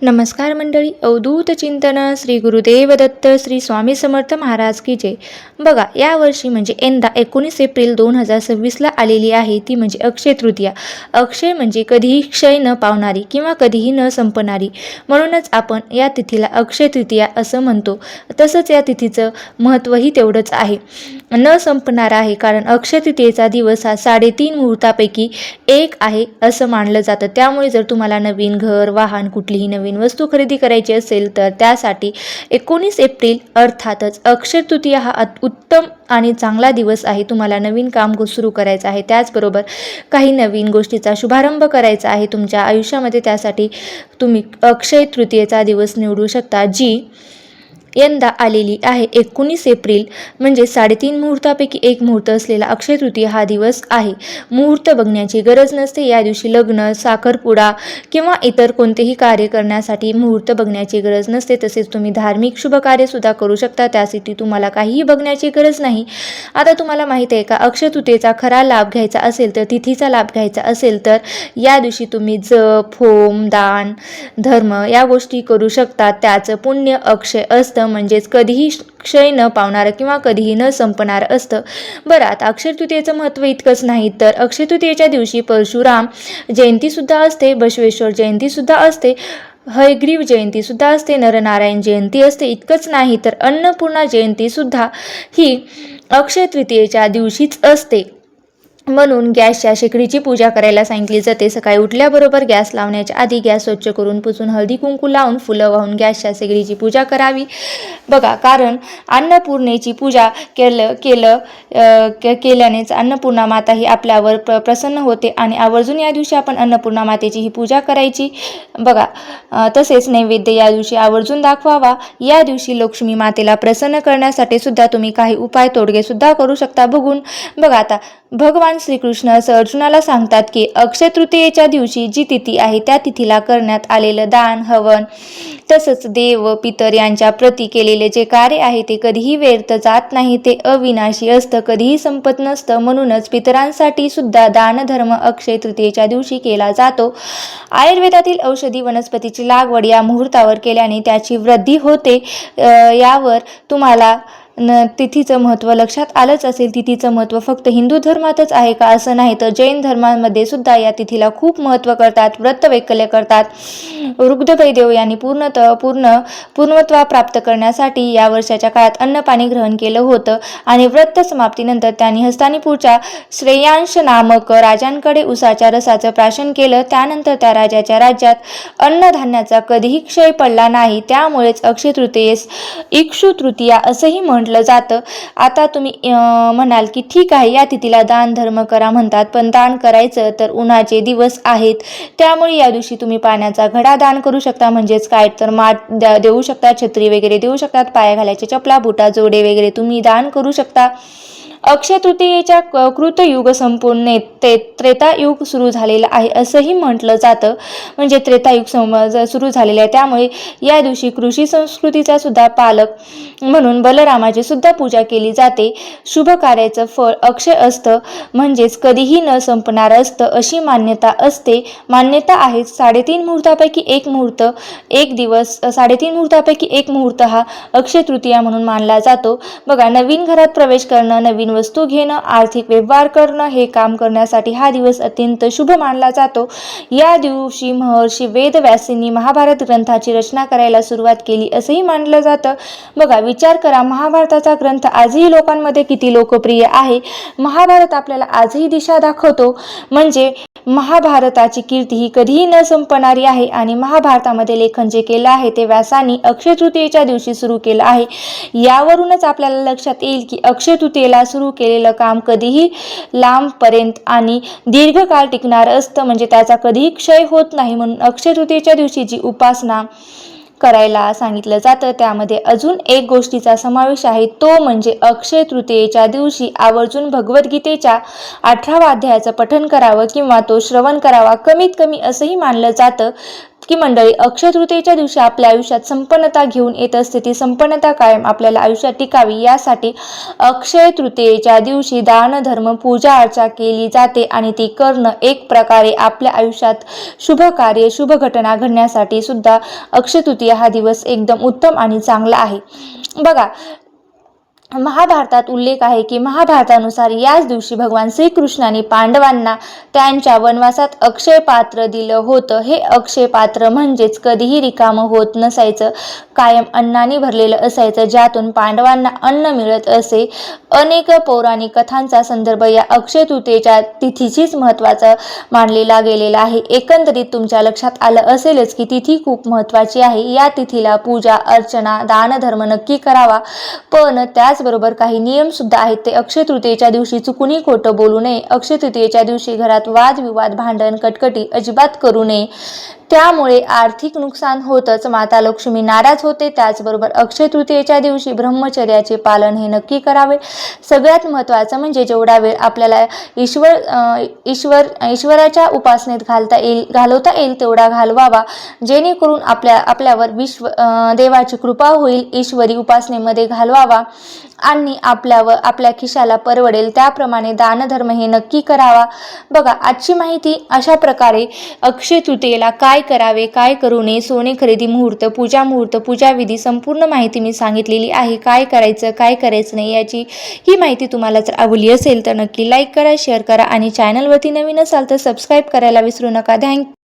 नमस्कार मंडळी, अवधूत चिंतन श्री गुरुदेव दत्त श्री स्वामी समर्थ महाराज की जय. बघा, यावर्षी म्हणजे यंदा 19 एप्रिल 2026ला आलेली आहे ती म्हणजे अक्षय तृतीया. अक्षय म्हणजे कधीही क्षय न पावणारी किंवा कधीही न संपणारी, म्हणूनच आपण या तिथीला अक्षय तृतीया असं म्हणतो. तसंच या तिथीचं महत्त्वही तेवढंच आहे, न संपणार आहे. कारण अक्षय तृतीयेचा दिवस हा 3.5 मुहूर्तापैकी एक आहे असं मानलं जातं. त्यामुळे जर तुम्हाला नवीन घर, वाहन, कुठलीही नवीन वस्तू खरेदी करायची असेल तर त्यासाठी 19 एप्रिल अर्थातच अक्षय तृतीया हा उत्तम आणि चांगला दिवस आहे. तुम्हाला नवीन काम सुरू करायचं आहे, त्याचबरोबर काही नवीन गोष्टीचा शुभारंभ करायचा आहे तुमच्या आयुष्यामध्ये. त्यासाठी तुम्ही अक्षय तृतीयेचा दिवस निवडू शकता, जी यंदा आलेली आहे 19 एप्रिल. म्हणजे 3.5 मुहूर्तापैकी एक मुहूर्त असलेला अक्षय तृतीया हा दिवस आहे. मुहूर्त बघण्याची गरज नसते. या दिवशी लग्न, साखरपुडा किंवा इतर कोणतेही कार्य करण्यासाठी मुहूर्त बघण्याची गरज नसते. तसेच तुम्ही धार्मिक शुभ कार्यसुद्धा करू शकता, त्यासाठी तुम्हाला काहीही बघण्याची गरज नाही. आता तुम्हाला माहीत आहे का, अक्षय तृतीयेचा खरा लाभ घ्यायचा असेल तर, तिथीचा लाभ घ्यायचा असेल तर या दिवशी तुम्ही जप, होम, दान, धर्म या गोष्टी करू शकता. त्याचं पुण्य अक्षय असतं, म्हणजेच कधीही क्षय न पावणारं किंवा कधीही न संपणारं असतं. बरं, आता अक्षय तृतीयेचं महत्त्व इतकंच नाही तर अक्षय तृतीयेच्या दिवशी परशुराम जयंतीसुद्धा असते, बसवेश्वर जयंतीसुद्धा असते, हयग्रीव जयंतीसुद्धा असते, नरनारायण जयंती असते. इतकंच नाही तर अन्नपूर्णा जयंतीसुद्धा ही अक्षय तृतीयेच्या दिवशीच असते. म्हणून गॅसच्या शेगडीची पूजा करायला सांगितली जाते. सकाळी उठल्याबरोबर गॅस लावण्याच्या आधी गॅस स्वच्छ करून पुसून हळदी कुंकू लावून फुलं वाहून गॅसच्या शेगडीची पूजा करावी. बघा, कारण अन्नपूर्णेची पूजा केल्यानेच अन्नपूर्णा माता ही आपल्यावर प्रसन्न होते आणि आवर्जून या दिवशी आपण अन्नपूर्णा मातेची ही पूजा करायची. बघा, तसेच नैवेद्य या दिवशी आवर्जून दाखवावा. या दिवशी लक्ष्मी मातेला प्रसन्न करण्यासाठी सुद्धा तुम्ही काही उपाय तोडगे सुद्धा करू शकता. बघा, आता भगवान श्रीकृष्ण असं अर्जुनाला सांगतात की अक्षय तृतीयेच्या दिवशी जी तिथी आहे त्या तिथीला करण्यात आलेलं दान, हवन, तसंच देव, पितर यांच्या प्रती केलेले जे कार्य आहे ते कधीही व्यर्थ जात नाही. ते अविनाशी असतं, कधीही संपत नसतं. म्हणूनच पितरांसाठी सुद्धा दानधर्म अक्षय तृतीयेच्या दिवशी केला जातो. आयुर्वेदातील औषधी वनस्पतीची लागवड या मुहूर्तावर केल्याने त्याची वृद्धी होते. यावर तुम्हाला तिथीचं महत्त्व लक्षात आलंच असेल. तिथीचं महत्त्व फक्त हिंदू धर्मातच आहे का असं नाही, तर जैन धर्मामध्ये सुद्धा या तिथीला खूप महत्त्व करतात, व्रतवैकल्य करतात. ऋग्वेददेव यांनी पूर्णत्व प्राप्त करण्यासाठी या वर्षाच्या काळात अन्नपाणी ग्रहण केलं होतं आणि व्रत समाप्तीनंतर त्यांनी हस्तिनापूरच्या श्रेयांश नामक राजांकडे उसाच्या रसाचं प्राशन केलं. त्यानंतर त्या राजाच्या राज्यात अन्नधान्याचा कधीही क्षय पडला नाही. त्यामुळेच अक्षय तृतीयेस इक्षु तृतीया असंही म्हटलं जातं. आता तुम्ही म्हणाल की ठीक आहे, या तिथीला दान धर्म करा म्हणतात, पण दान करायचं तर उन्हाचे दिवस आहेत, त्यामुळे या दिवशी तुम्ही पाण्याचा घडा दान करू शकता. म्हणजेच काय तर माठ देऊ शकता, छत्री वगैरे देऊ शकतात, पाया घालायचे चपला, बुटा, जोडे वगैरे तुम्ही दान करू शकता. अक्षय तृतीयेच्या कृतयुग संपूर्ण त्रेतायुग सुरू झालेलं आहे असंही म्हटलं जातं. म्हणजे त्रेतायुग सुरू झालेलं आहे, त्यामुळे या दिवशी कृषी संस्कृतीचा सुद्धा पालक म्हणून बलरामाची सुद्धा पूजा केली जाते. शुभ कार्याचं फळ अक्षय असतं, म्हणजेच कधीही न संपणार असतं अशी मान्यता असते. मान्यता आहे 3.5 मुहूर्तापैकी एक मुहूर्त, एक दिवस 3.5 मुहूर्तापैकी एक मुहूर्त हा अक्षय तृतीया म्हणून मानला जातो. बघा, नवीन घरात प्रवेश करणं, नवीन वस्तू घेणं, आर्थिक व्यवहार करणं हे काम करण्यासाठी हा दिवस अत्यंत शुभ मानला जातो. या दिवशी महर्षी वेदव्यासांनी महाभारत ग्रंथाची रचना करायला सुरुवात केली असंही मानलं जातं. बघा, विचार करा, महाभारताचा ग्रंथ आजही लोकांमध्ये किती लोकप्रिय आहे. महाभारत आपल्याला आजही दिशा दाखवतो. म्हणजे महाभारताची कीर्ती ही कधीही न संपणारी आहे आणि महाभारतामध्ये लेखन जे केलं आहे ते व्यासांनी अक्षय तृतीयेच्या दिवशी सुरू केलं आहे. यावरूनच आपल्याला लक्षात येईल की अक्षय तृतीयेला सुरू केलेलं काम कधीही लांबपर्यंत आणि दीर्घकाळ टिकणार असतं. म्हणजे त्याचा कधीही क्षय होत नाही. म्हणून अक्षय तृतीयेच्या दिवशी जी उपासना करायला सांगितलं जातं त्यामध्ये अजून एक गोष्टीचा समावेश आहे, तो म्हणजे अक्षय तृतीयेच्या दिवशी आवर्जून भगवद्गीतेच्या 18व्या अध्यायाचं पठण करावं किंवा तो श्रवण करावा. कमीत कमी असंही मानलं जातं की मंडळी, अक्षय तृतीयेच्या दिवशी आपल्या आयुष्यात संपन्नता घेऊन येत असते. ती संपन्नता कायम आपल्याला आयुष्यात टिकावी यासाठी अक्षय तृतीयेच्या दिवशी दान धर्म पूजा अर्चा केली जाते आणि ती करणं एक प्रकारे आपल्या आयुष्यात शुभ कार्य शुभ घटना घडण्यासाठी सुद्धा अक्षय तृतीया हा दिवस एकदम उत्तम आणि चांगला आहे. बघा, महाभारतात उल्लेख आहे की महाभारतानुसार याच दिवशी भगवान श्रीकृष्णाने पांडवांना त्यांच्या वनवासात अक्षय पात्र दिलं होतं. हे अक्षय पात्र म्हणजेच कधीही रिकामं होत नसायचं, कायम अन्नाने भरलेलं असायचं, ज्यातून पांडवांना अन्न मिळत असे. अनेक पौराणिक कथांचा संदर्भ या अक्षय तृतीयेच्या तिथीचीच महत्त्वाचा मानलेला गेलेला आहे. एकंदरीत तुमच्या लक्षात आलं असेलच की तिथी खूप महत्त्वाची आहे. या तिथीला पूजा अर्चना दानधर्म नक्की करावा, पण त्याचबरोबर काही नियम सुद्धा आहेत. ते अक्षय तृतीयेच्या दिवशी चुकूनही खोटं बोलू नये. अक्षय तृतीयेच्या दिवशी घरात वादविवाद भांडण कटकटी अजिबात करू नये, त्यामुळे आर्थिक नुकसान होतच, माता लक्ष्मी नाराज होते. त्याचबरोबर अक्षय तृतीयेच्या दिवशी ब्रह्मचर्याचे पालन हे नक्की करावे. सगळ्यात महत्त्वाचं म्हणजे जेवढा वेळ आपल्याला ईश्वराच्या उपासनेत घालवता येईल तेवढा घालवावा, जेणेकरून आपल्यावर देवाची कृपा होईल. ईश्वरी उपासनेमध्ये घालवावा आणि आपल्या खिशाला परवडेल त्याप्रमाणे दानधर्म हे नक्की करावा. बघा, आजची माहिती अशा प्रकारे अक्षय तृतीयेला काय करावे काय करू नये, सोने खरेदी मुहूर्त पूजा विधी संपूर्ण माहिती मी सांगितलेली आहे. काय करायचं काय करायचं नाही याची ही माहिती तुम्हाला जर आवडली असेल तर नक्की लाईक करा, शेअर करा आणि चॅनलवरती नवीन असाल तर सबस्क्राईब करायला विसरू नका. थँक्यू.